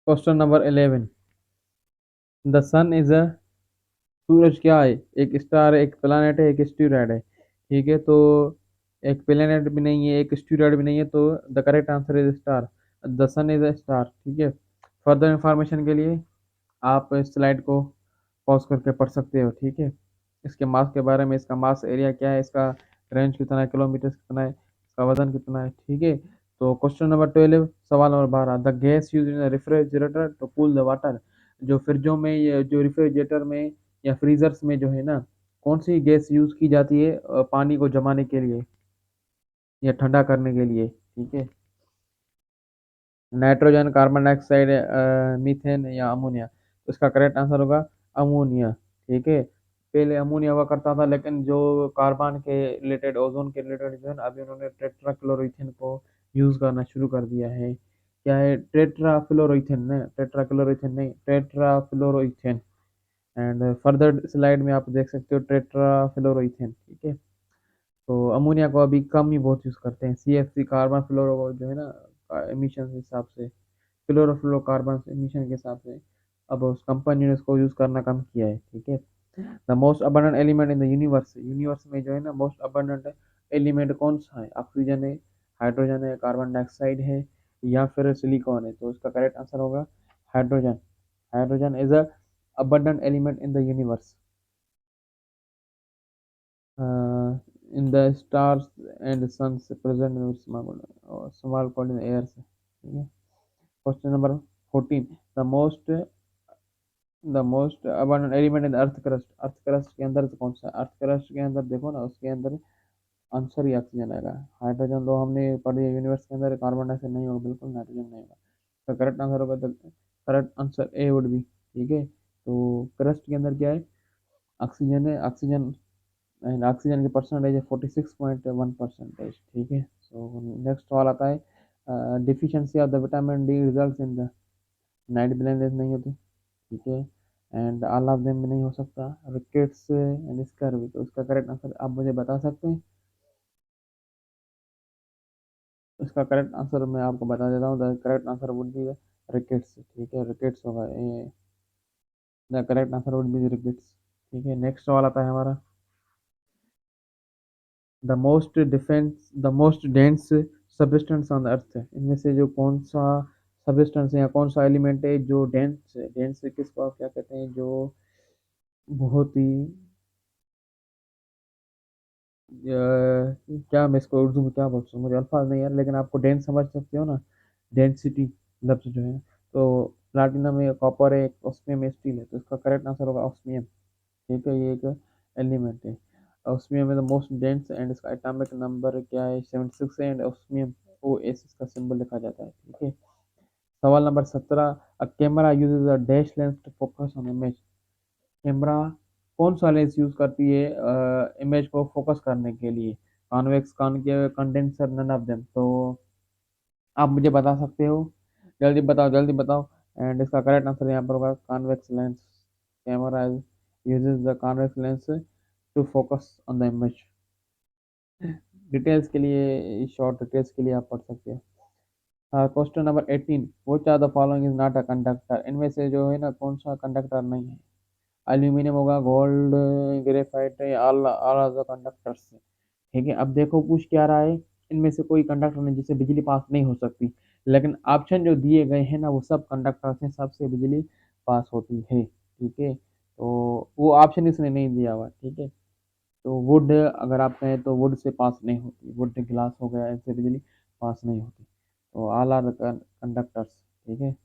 Question number 11। The sun is a सूरज क्या है? एक स्टार है, एक प्लैनेट है, एक एस्टेरॉयड है। ठीक है, तो एक प्लैनेट भी नहीं है, एक एस्टेरॉयड भी नहीं है, तो the correct answer is star. The sun is a star. ठीक है। फर्दर इंफॉर्मेशन के लिए आप इस स्लाइड को पॉज करके पढ़ सकते हो। ठीक है। इसके मास के बारे में, इसका मास एरिया क्या है, इसका रेंज कितना है, किलोमीटर कितना है, इसका वजन कितना है। ठीक है। तो क्वेश्चन नंबर 12, सवाल नंबर 12। The gas use in refrigerator to cool the water. जो फ्रिजों में, जो रेफ्रिजरेटर में या फ्रीजर्स में जो है ना, कौन सी गैस यूज की जाती है पानी को जमाने के लिए या ठंडा करने के लिए? ठीक है। नाइट्रोजन, कार्बन डाइऑक्साइड, मीथेन या अमोनिया। तो इसका करेक्ट आंसर होगा अमोनिया। ठीक है। पहले अमोनिया हुआ करता था, लेकिन जो कार्बन के रिलेटेड, ओजोन के रिलेटेड जो है ना, अभी उन्होंने टेट्राक्लोरोइथेन को यूज करना शुरू कर दिया है। क्या है? टेट्राफ्लोरोइथेन ना, टेट्राक्लोरोइथेन नहीं, टेट्राफ्लोरोइथेन। एंड फर्दर स्लाइड में आप देख सकते हो टेट्राफ्लोरोइथेन। ठीक है। तो अमोनिया को अभी कम ही बहुत यूज करते हैं। CFC, कार्बन फ्लोरो जो है ना, एमिशन के हिसाब से, क्लोरोफ्लोरोकार्बन एमिशन के हिसाब से अब उस कंपनी ने इसको यूज करना कम किया है। ठीक है। The most abundant element in the universe. Universe में जो है ना, मोस्ट अबंडेंट एलिमेंट कौन सा है? ऑक्सीजन है, हाइड्रोजन है, कार्बन डाइऑक्साइड है, या फिर सिलिकॉन है? तो इसका करेक्ट आंसर होगा hydrogen. Hydrogen is a abundant element in the universe, in the stars and suns present in small cloud in the air से। ठीक है। Question number 14। The most the most abundant element in the earth crust. Earth crust के अंदर तो कौन सा? Earth crust के अंदर देखो ना, उसके अंदर आंसर ही ऑक्सीजन आएगा। हाइड्रोजन तो हमने पढ़ लिया यूनिवर्स के अंदर, कार्बन डाइऑक्साइड नहीं होगा, बिल्कुल नाइट्रोजन नहीं होगा। तो करेक्ट आंसर होगा, the correct answer A would be. ठीक है। तो क्रस्ट के अंदर क्या है? ऑक्सीजन है। ऑक्सीजन एंड ऑक्सीजन की परसेंटेज है 46.1%। ठीक है। सो नेक्स्ट सवाल आता है, deficiency of the vitamin D results in the night blindness नहीं होती। ठीक है। एंड ऑल ऑफ देम भी नहीं हो सकता, रिकेट्स एंड स्कर्वी। तो इसका करेक्ट आंसर आप मुझे बता सकते हैं? इसका करेक्ट आंसर मैं आपको बता देता हूँ। The correct answer would B rickets. ठीक है, रिकेट्स होगा। The correct answer would B rickets. ठीक है। नेक्स्ट सवाल आता है हमारा, the most dense substance on earth. इनमें से जो कौन सा सब्सटेंस है या कौन सा एलिमेंट है जो डेंस है? डेंस किसको आप क्या कहते हैं? जो बहुत ही क्या, मैं इसको उर्दू में क्या बोल सकता हूँ, मुझे अल्फाज नहीं है, लेकिन आपको डेंस समझ सकते हो ना, डेंसिटी लफ्ज जो है। तो प्लाटिनम है, कॉपर है, ऑस्मियम है, स्टील है। तो इसका करेक्ट आंसर होगा ऑस्मियम। ठीक है। ये एक एलिमेंट है। ऑस्मियम है द मोस्ट डेंस, एंड इसका एटॉमिक नंबर क्या है? 76 है। एंड ऑस्मियम OS इसका सिंबल लिखा जाता है। ठीक है। सवाल नंबर 17। A camera uses a dash lens to focus on image. Camera कौन सा लेंस यूज करती है इमेज को फोकस करने के लिए? Convex, concave, condenser, none of them. तो आप मुझे बता सकते हो? जल्दी बताओ, जल्दी बताओ। एंड इसका करेक्ट आंसर यहाँ पर होगा convex lens. Camera uses the convex lens to focus on the image. Details के लिए, शॉर्ट डिटेल्स के लिए आप पढ़ सकते हो। Question number 18। Which are the following is not a conductor. इनमें से जो है ना, कौन सा कंडक्टर नहीं है? एल्यूमिनियम होगा, gold, graphite, all all of the conductors. ठीक है। अब देखो पूछ क्या रहा है, इनमें से कोई कंडक्टर नहीं जिससे बिजली पास नहीं हो सकती, लेकिन ऑप्शन जो दिए गए हैं ना, वो सब कंडक्टर से सबसे बिजली पास होती है। ठीक है। तो वो ऑप्शन इसने नहीं दिया हुआ। ठीक है। तो वुड अगर आप कहें तो वुड से पास नहीं होती, वुड ग्लास हो गया, ऐसे बिजली पास नहीं होती। तो ऑल आर कंडक्टर्स। ठीक है।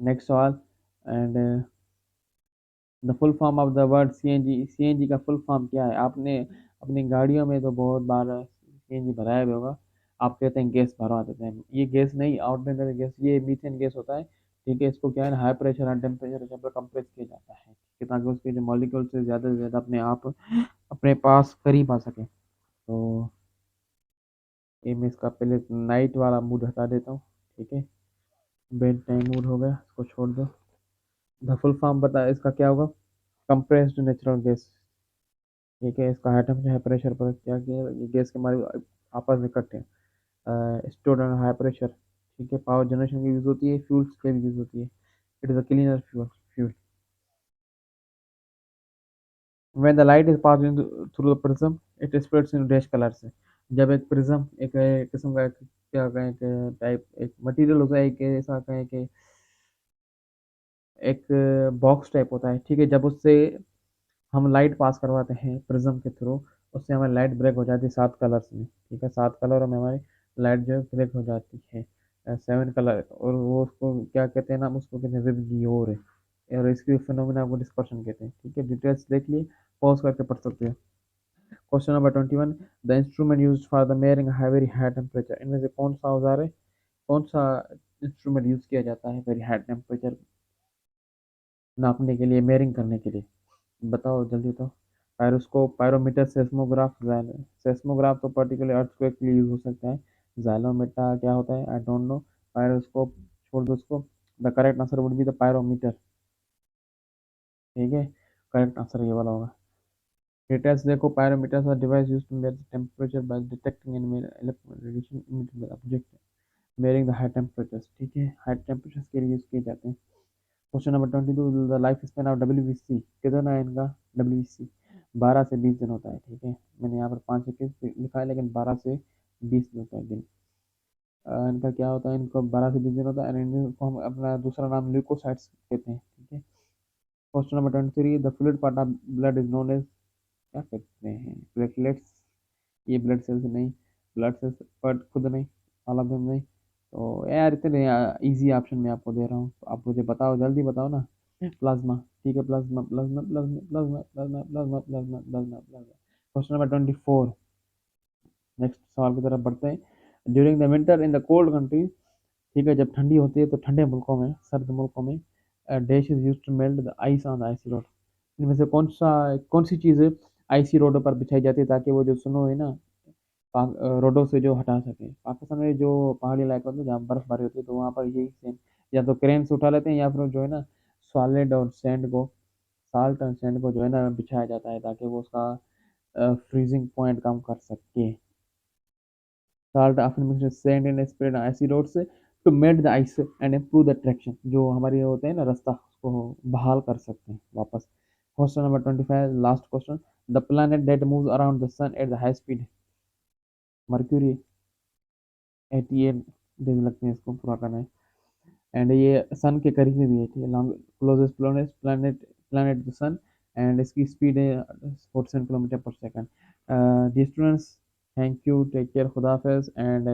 नेक्स्ट सवाल। And the full form of the word CNG। CNG का फुल फॉर्म क्या है? आपने अपनी गाड़ियों में तो बहुत बार CNG भराया भी होगा। आप कहते हैं गैस भरवा देते हैं, ये गैस नहीं, ऑर्डिनरी गैस, ये मीथेन गैस होता है। ठीक है। इसको क्या है, हाई प्रेशर एंड टेम्परेचर पर कंप्रेस किया जाता है कि ताकि उसके जो मॉलिक्यूल से ज़्यादा अपने आप अपने पास करीब आ सके। तो ये मैं इसका पहले नाइट वाला मूड हटा देता हूँ। ठीक है। बेड टाइम मूड हो गया, इसको छोड़ दो। द फुल फॉर्म बता, इसका क्या होगा? Compressed natural gas. ठीक है। इसका हाई टेम्परेचर हाई प्रेशर पर क्या किया, ये गैस के हमारे आपस में इकट्ठे हैं, स्टोर्ड ऑन हाई प्रेशर। ठीक है, पावर जनरेशन की यूज होती है, फ्यूल्स के भी यूज होती है। It is a cleaner fuel. When the light is passed through the prism, it spreads in dash color से। जब एक प्रिज्म एक किस्म का क्या कहें कि टाइप एक मटेरियल होता है, एक ऐसा कहें कि एक बॉक्स टाइप होता है, ठीक है। जब उससे हम लाइट पास करवाते हैं प्रिज्म के थ्रू, उससे हमारी लाइट ब्रेक हो जाती है 7 कलर्स में, ठीक है। 7 कलर में हमारी लाइट जो है ब्रेक हो जाती है। 7 कलर, और वो उसको क्या कहते हैं, नाम उसको कहते हैं विबग्योर है। और इसकी फिनोमिना को डिस्पर्शन कहते हैं, ठीक है। डिटेल्स देख लिए, पॉज करके पढ़ सकते हैं। Question number 21, the instrument use for the मेयरिंग very high temperature, इनमें से कौन सा औजार है, कौन सा इंस्ट्रूमेंट यूज किया जाता है वेरी हाई टेम्परेचर नापने के लिए, मेयरिंग करने के लिए? बताओ जल्दी बताओ। पायरोस्कोप, पायरोमीटर, सेस्मोग्राफ, सेस्मोग्राफ तो पर्टिकुलर अर्थक्वेक के लिए यूज हो सकता है। जाइलोमीटर क्या होता है, आई डोंट नो। पायरोस्कोप छोड़ दो उसको। The correct answer would be the pyrometer, ठीक है। करेक्ट आंसर ये वाला होगा। डिटेल्स देखो, pyrometers are device used to measure temperature by detecting and radiation emitted by object measuring the high temperatures, ठीक है। हाई टेम्परेचर्स के लिए यूज किए जाते हैं। Question number 22, the life span of WBC कितना है इनका? डब्ल्यूबीसी 12 से 20 दिन होता है, ठीक है। मैंने यहाँ पर 5 21 लिखा है, लेकिन 12 से 20 दिन होता है दिन। इनका क्या होता है, इनको 12 से 20 दिन होता है, and इनको हम अपना दूसरा नाम ल्यूकोसाइट्स कहते हैं, ठीक है। Question number 23, the fluid part of blood is known as, क्या कहते हैं, प्लेटलेट्स। ये ब्लड सेल्स नहीं, ब्लड सेल्स बट खुद नहीं, ऑल ऑफ देम नहीं। तो यार इतने इजी ऑप्शन मैं आपको दे रहा हूँ, तो आप मुझे बताओ, जल्दी बताओ ना। प्लाज्मा, ठीक है। Plasma plasma plasma plasma plasma plasma plasma plasma plasma. Question number 24, next सवाल की तरफ बढ़ते हैं। During the winter in the cold country, ठीक है, जब ठंडी होती है तो ठंडे मुल्कों में, सर्द मुल्कों में, dash is use to melt the ice on the icy road. इनमें से कौन सी चीज़ आइसी रोडों पर बिछाई जाती है, ताकि वो जो स्नो है ना, रोडों से जो हटा सके। पाकिस्तान में जो पहाड़ी इलाके होते हैं जहाँ बर्फबारी होती है, तो वहाँ पर यही सेम, या तो क्रेन से उठा लेते हैं, या फिर जो है ना सॉलिड और सैंड को, साल्ट एंड सैंड को जो है ना बिछाया जाता है, ताकि वो उसका फ्रीजिंग पॉइंट कम कर सके। Salt often mixed with sand and spread on icy roads to melt the ice and improve the traction, जो हमारे होते हैं ना रास्ता, उसको बहाल कर सकते हैं वापस। Question number 25, last question. The planet that moves around the sun at the high speed, Mercury. 88 दिन लगते हैं इसको पूरा करना है, एंड ये सन के करीब में भी है, ठीक है। Long closest planet planet the sun, and इसकी स्पीड है 47 किलोमीटर पर सेकंड। जी students, thank you, take care, खुदा हाफिज, एंड